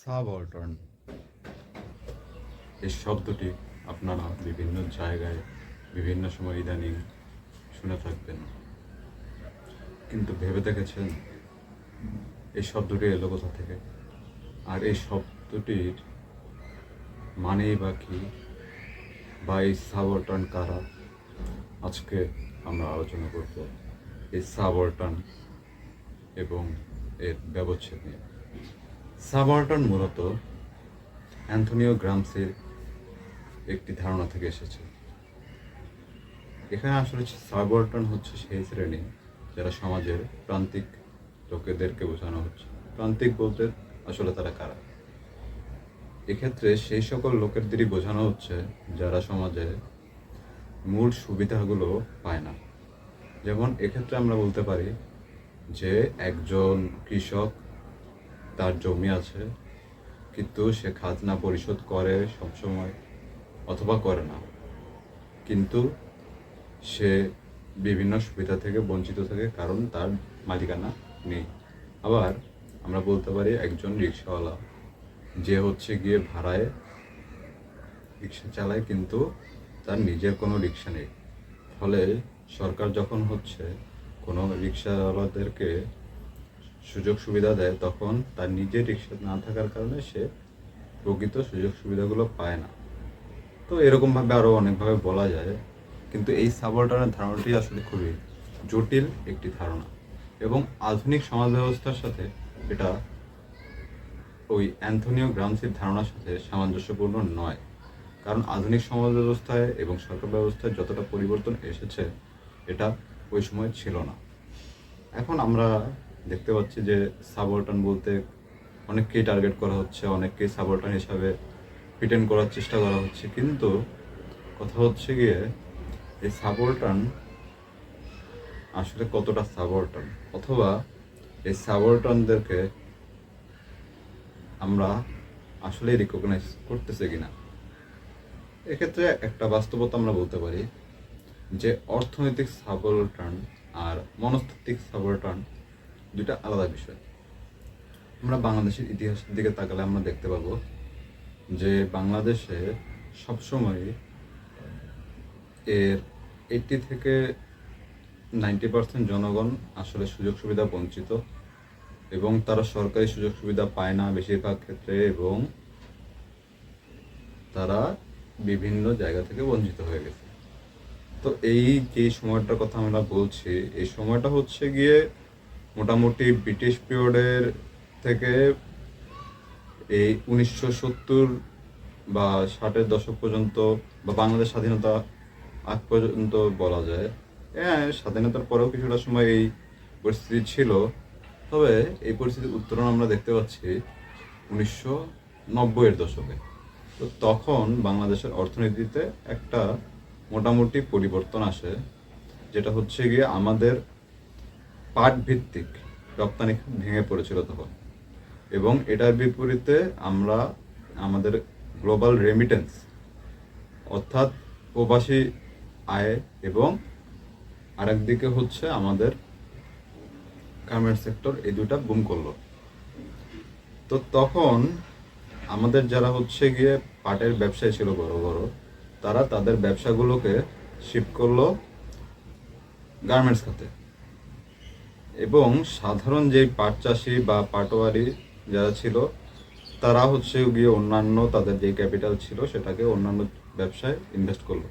Subaltern এই শব্দটি আপনারা বিভিন্ন জায়গায় বিভিন্ন সময় ইদানিং শুনে থাকবেন, কিন্তু ভেবে দেখেছেন এই শব্দটি এলো কোথা থেকে? আর এই শব্দটির মানেই বা কী, বা এই সাবঅল্টার্ন কারা? আজকে আমরা আলোচনা করব এই সাবঅল্টার্ন এবং এর ব্যবচ্ছেদ নিয়ে। সাবঅল্টার্ন মূলত অ্যান্থনিও গ্রামসির একটি ধারণা থেকে এসেছে। এখানে আসলে সাবঅল্টার্ন হচ্ছে সেই শ্রেণী যারা সমাজের প্রান্তিক লোকেদেরকে বোঝানো হচ্ছে। প্রান্তিক বলতে আসলে তারা কারা? এক্ষেত্রে সেই সকল লোকেদেরই বোঝানো হচ্ছে যারা সমাজে মূল সুবিধাগুলো পায় না। যেমন এক্ষেত্রে আমরা বলতে পারি যে একজন কৃষক, তার জমি আছে কিন্তু সে খাজনা পরিশোধ করে সবসময় অথবা করে না, কিন্তু সে বিভিন্ন সুবিধা থেকে বঞ্চিত থাকে কারণ তার মালিকানা নেই। আবার আমরা বলতে পারি একজন রিক্সাওয়ালা, যে হচ্ছে গিয়ে ভাড়ায় রিক্সা চালায় কিন্তু তার নিজের কোনো রিক্সা নেই। ফলে সরকার যখন হচ্ছে কোনো রিক্সাওয়ালাদেরকে সুযোগ সুবিধা দেয়, তখন তার নিজের রিক্সা না থাকার কারণে সে প্রকৃত সুযোগ সুবিধাগুলো পায় না। তো এরকমভাবে আরও অনেকভাবে বলা যায়, কিন্তু এই সাবঅল্টার্নের ধারণাটি আসলে খুবই জটিল একটি ধারণা এবং আধুনিক সমাজ ব্যবস্থার সাথে এটা ওই অ্যান্থনিও গ্রামসির ধারণার সাথে সামঞ্জস্যপূর্ণ নয়। কারণ আধুনিক সমাজ ব্যবস্থায় এবং সরকার ব্যবস্থায় যতটা পরিবর্তন এসেছে, এটা ওই সময় ছিল না। এখন আমরা দেখতে পাচ্ছি যে সাবঅল্টার্ন বলতে অনেককেই টার্গেট করা হচ্ছে, অনেককেই সাবঅল্টার্ন হিসাবে প্রিটেন্ড করার চেষ্টা করা হচ্ছে, কিন্তু কথা হচ্ছে গিয়ে এই সাবঅল্টার্ন আসলে কতটা সাবঅল্টার্ন, অথবা এই সাবঅল্টার্নদেরকে আমরা আসলে রিকগনাইজ করতেছে কিনা। এক্ষেত্রে একটা বাস্তবতা আমরা বলতে পারি যে অর্থনৈতিক সাবঅল্টার্ন আর মনস্তাত্ত্বিক সাবঅল্টার্ন দুটা আলাদা বিষয়। আমরা বাংলাদেশের ইতিহাসের দিকে তাকালে আমরা দেখতে পাবো যে বাংলাদেশে সবসময় এর 80 থেকে 90% জনগণ আসলে সুযোগ সুবিধা বঞ্চিত, এবং তারা সরকারি সুযোগ সুবিধা পায় না বেশিরভাগ ক্ষেত্রে, এবং তারা বিভিন্ন জায়গা থেকে বঞ্চিত হয়ে গেছে। তো এই যে সময়টার কথা আমরা বলছি, এই সময়টা হচ্ছে গিয়ে মোটামুটি ব্রিটিশ পিরিয়ডের থেকে এই 1970 বা 60-এর দশক পর্যন্ত, বা বাংলাদেশ স্বাধীনতা আগ পর্যন্ত বলা যায়। হ্যাঁ, স্বাধীনতার পরেও কিছুটা সময় এই পরিস্থিতি ছিল, তবে এই পরিস্থিতির উত্তরণ আমরা দেখতে পাচ্ছি 1990-এর দশকে। তো তখন বাংলাদেশের অর্থনীতিতে একটা মোটামুটি পরিবর্তন আসে, যেটা হচ্ছে গিয়ে আমাদের পাট ভিত্তিক রপ্তানি ভেঙে পড়েছিল তখন, এবং এটার বিপরীতে আমরা আমাদের গ্লোবাল রেমিটেন্স অর্থাৎ প্রবাসী আয়, এবং আরেকদিকে হচ্ছে আমাদের গার্মেন্টস সেক্টর, এই দুটা বুম করলো। তো তখন আমাদের যারা হচ্ছে গিয়ে পাটের ব্যবসায়ী ছিল বড় বড়, তারা তাদের ব্যবসাগুলোকে শিফট করলো গার্মেন্টস খাতে, এবং সাধারণ যেই পাট চাষি বা পাটোয়ারি যারা ছিল, তারা হচ্ছে গিয়ে অন্যান্য তাদের যে ক্যাপিটাল ছিল সেটাকে অন্যান্য ব্যবসায় ইনভেস্ট করলো।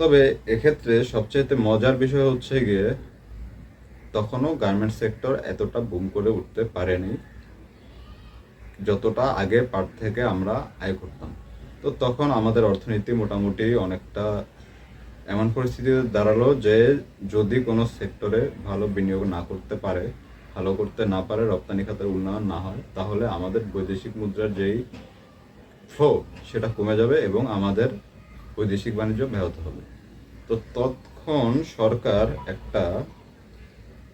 তবে এক্ষেত্রে সবচাইতে মজার বিষয় হচ্ছে গিয়ে তখনও গার্মেন্টস সেক্টর এতটা বুম করে উঠতে পারেনি যতটা আগে পাট থেকে আমরা আয় করতাম। তো তখন আমাদের অর্থনীতি মোটামুটি অনেকটা এমন পরিস্থিতিতে দাঁড়ালো যে যদি কোনো সেক্টরে ভালো বিনিয়োগ না করতে পারে, ভালো করতে না পারে, রপ্তানি খাতের উন্নয়ন না হয়, তাহলে আমাদের বৈদেশিক মুদ্রার যেই ফ্লো সেটা কমে যাবে এবং আমাদের বৈদেশিক বাণিজ্য ব্যাহত হবে। তো তখন সরকার একটা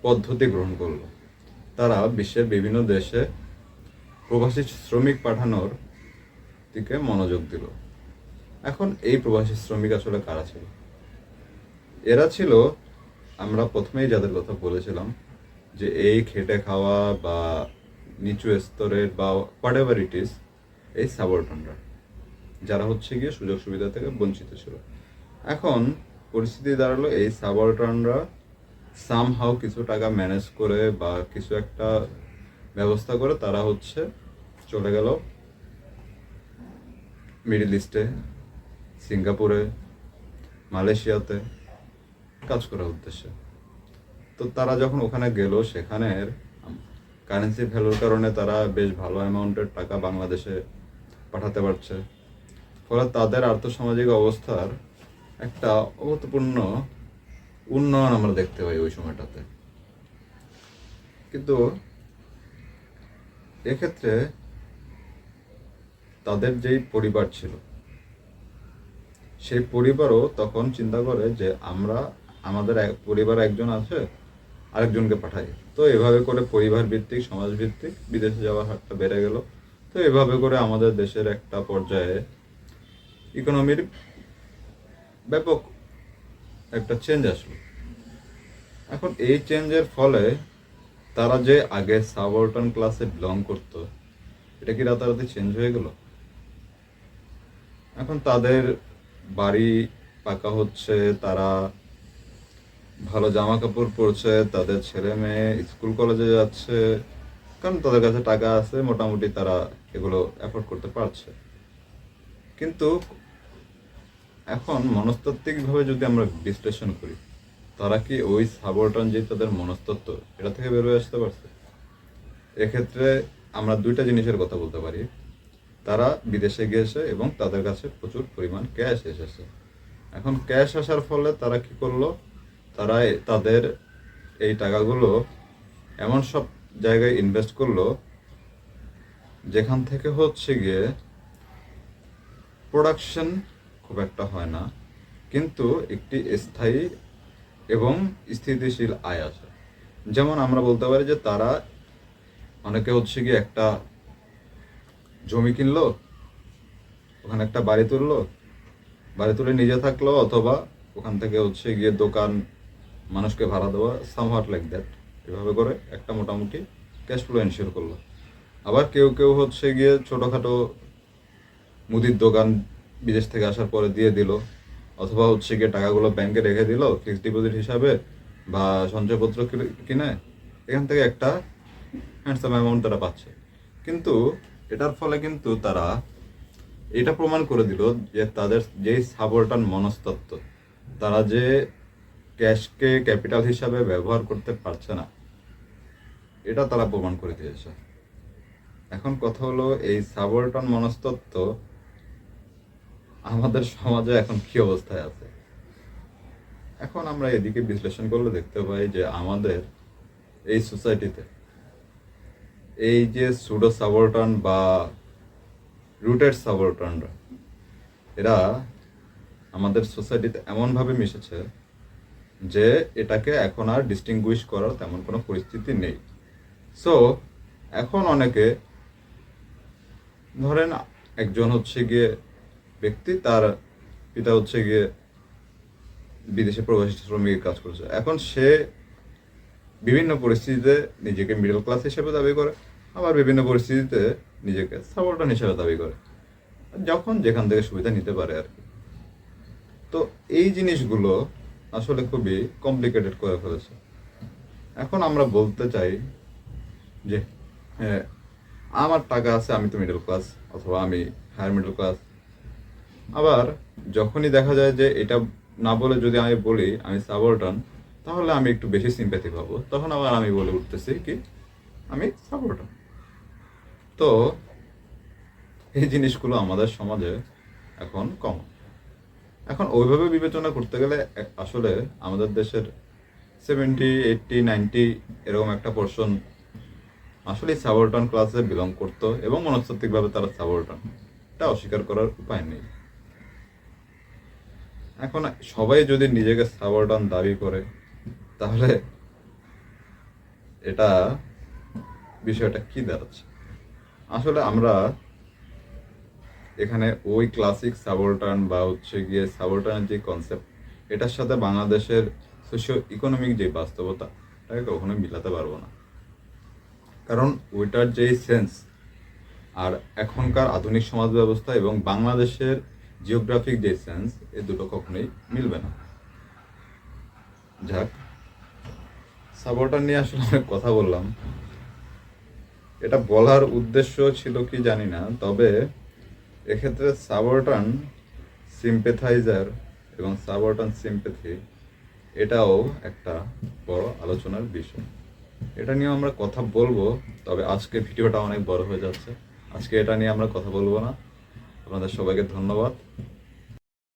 পদ্ধতি গ্রহণ করলো। তারা বিশ্বের বিভিন্ন দেশে প্রবাসী শ্রমিক পাঠানোর দিকে মনোযোগ দিল। এখন এই প্রবাসী শ্রমিক আসলে কারা ছিল? এরা ছিল, আমরা প্রথমেই যাদের কথা বলেছিলাম যে এই খেটে খাওয়া বা নিচু স্তরের বা হোয়াট এভার ইট ইজ, এই সাবঅর্ডিনেটরা, যারা হচ্ছে গিয়ে সুযোগ সুবিধা থেকে বঞ্চিত ছিল। এখন পরিস্থিতি দাঁড়ালো এই সাবঅর্ডিনেটরা সামহাও কিছু টাকা ম্যানেজ করে বা কিছু একটা ব্যবস্থা করে তারা হচ্ছে চলে গেল মিডল ইস্টে, সিঙ্গাপুরে, মালয়েশিয়াতে কাজ করার উদ্দেশ্যে। তো তারা যখন ওখানে গেল, সেখানের কারেন্সি ভ্যালুর কারণে তারা বেশ ভালো অ্যামাউন্টের টাকা বাংলাদেশে পাঠাতে পারছে, ফলে তাদের আর্থসামাজিক অবস্থার একটা অভূতপূর্ণ উন্নয়ন আমরা দেখতে পাই ওই সময়টাতে। কিন্তু এক্ষেত্রে তাদের যেই পরিবার ছিল, সেই পরিবারও তখন চিন্তা করে যে আমাদের পরিবার একজন আছে, আরেকজনকে পাঠাই। তো এভাবে করে পরিবার ভিত্তিক, সমাজ ভিত্তিক বিদেশে যাওয়ার হারটা বেড়ে গেল। তো এভাবে করে আমাদের দেশের একটা পর্যায়ে ইকোনমির ব্যাপক একটা চেঞ্জ আসলো। এখন এই চেঞ্জের ফলে তারা যে আগে সাবঅর্ডিনেট ক্লাসে বিলং করতো, এটা কি রাতারাতি চেঞ্জ হয়ে গেল? এখন তাদের বাড়ি পাকা হচ্ছে, তারা ভালো জামা কাপড় পরছে, তাদের ছেলে মেয়ে স্কুল কলেজে যাচ্ছে, কারণ তাদের কাছে টাকা আছে, মোটামুটি তারা এগুলো অ্যাফোর্ড করতে পারছে। কিন্তু এখন মনস্তাত্ত্বিকভাবে যদি আমরা বিশ্লেষণ করি, তারা কি ওই সাবঅর্ডিনেট যে তাদের মনস্তত্ত্ব, এটা থেকে বেরোয় আসতে পারছে? এক্ষেত্রে আমরা দুইটা জিনিসের কথা বলতে পারি। তারা বিদেশে গিয়েছে এবং তাদের কাছে প্রচুর পরিমাণ ক্যাশ এসেছে। এখন ক্যাশ আসার ফলে তারা কি করলো, তারা তাদের এই টাকাগুলো এমন সব জায়গায় ইনভেস্ট করলো যেখান থেকে হচ্ছে গিয়ে প্রোডাকশন খুব একটা হয় না, কিন্তু একটি স্থায়ী এবং স্থিতিশীল আয় আসে। যেমন আমরা বলতে পারি যে তারা অনেকে হচ্ছে গিয়ে একটা জমি কিনলো, ওখানে একটা বাড়ি তুললো, বাড়ি তুলে নিজে থাকলো, অথবা ওখান থেকে হচ্ছে গিয়ে দোকান, মানুষকে ভাড়া দেওয়া, সামহাট লাইক দ্যাট, এভাবে করে একটা মোটামুটি ক্যাশ ফ্লো এনশিওর করলো। আবার কেউ কেউ হচ্ছে গিয়ে ছোটোখাটো মুদির দোকান বিদেশ থেকে আসার পরে দিয়ে দিল, অথবা হচ্ছে গিয়ে টাকাগুলো ব্যাংকে রেখে দিল ফিক্সড ডিপোজিট হিসাবে বা সঞ্চয়পত্র কিনে, এখান থেকে একটা হ্যান্ডসাম অ্যামাউন্ট তারা পাচ্ছে। কিন্তু এটার ফলে কিন্তু তারা এটা প্রমাণ করে দিল যে তাদের যেই সাবঅর্ডিনেট মনস্তত্ত্ব, তারা যে ক্যাশকে ক্যাপিটাল হিসাবে ব্যবহার করতে পারছে না, এটা তারা প্রমাণ করে দিয়েছে। এখন কথা হলো, এই সাবঅর্ডিনেট মনস্তত্ত্ব আমাদের সমাজে এখন কি অবস্থায় আছে? এখন আমরা এদিকে বিশ্লেষণ করলে দেখতে পাই যে আমাদের এই সোসাইটিতে এই যে সুডো সাবঅর্ডিনেট বা রুটেড সাবঅর্ডিনেটরা, এরা আমাদের সোসাইটিতে এমনভাবে মিশেছে যে এটাকে এখন আর ডিস্টিংগুইশ করার তেমন কোনো পরিস্থিতি নেই। সো এখন অনেকে ধরেন একজন হচ্ছে গিয়ে ব্যক্তি, তার পিতা হচ্ছে গিয়ে বিদেশে প্রবাসী শ্রমিকের কাজ করছে। এখন সে বিভিন্ন পরিস্থিতিতে নিজেকে মিডল ক্লাস হিসেবে দাবি করে, আবার বিভিন্ন পরিস্থিতিতে নিজেকে সাবঅর্ডিনেট হিসেবে দাবি করে, যখন যেখান থেকে সুবিধা নিতে পারে আর কি। তো এই জিনিসগুলো আসলে খুবই কমপ্লিকেটেড করে ফেলেছে। এখন আমরা বলতে চাই যে হ্যাঁ, আমার টাকা আছে, আমি তো মিডল ক্লাস, অথবা আমি হায়ার মিডল ক্লাস। আবার যখনই দেখা যায় যে এটা না বলে যদি আমি বলি আমি সাবঅর্ডিনেট, তাহলে আমি একটু বেশি সিম্প্যাথি পাবো, তখন আবার আমি বলে উঠতেছি কি আমি সাবঅর্ডিনেট। তো এই জিনিসগুলো আমাদের সমাজে এখন কমন। এখন ওইভাবে বিবেচনা করতে গেলে আসলে আমাদের দেশের 70, 80, 90 এরকম একটা পোর্শন আসলে সাবঅর্ডিনেট ক্লাসে বিলং করতো এবং মনস্তাত্ত্বিকভাবে তারা সাবঅর্ডিনেট, এটা অস্বীকার করার উপায় নেই। এখন সবাই যদি নিজেকে সাবঅর্ডিনেট দাবি করে, তাহলে এটা বিষয়টা কি দাঁড়াচ্ছে? আসলে আমরা এখানে ওই ক্লাসিক সাবঅর্ডিনেট বা হচ্ছে গিয়ে সাবঅর্ডিনেট যে কনসেপ্ট, এটার সাথে বাংলাদেশের সোশিও ইকোনমিক যে বাস্তবতা, এটাকে কখনোই মিলাতে পারবো না। কারণ ওইটার যেই সেন্স আর এখনকার আধুনিক সমাজ ব্যবস্থা এবং বাংলাদেশের জিওগ্রাফিক যে সেন্স, এ দুটো কখনোই মিলবে না। যাক, সাবঅর্ডার নিয়ে আসলে অনেক কথা বললাম। এটা বলার উদ্দেশ্য ছিল কি জানি না, তবে এক্ষেত্রে সাবঅর্ডান সিম্পেথাইজার এবং সাবঅর্ডান সিম্পেথি এটাও একটা বড় আলোচনার বিষয়। এটা নিয়ে আমরা কথা বলবো, তবে আজকে ভিডিওটা অনেক বড় হয়ে যাচ্ছে, আজকে এটা নিয়ে আমরা কথা বলবো না। আপনাদের সবাইকে ধন্যবাদ।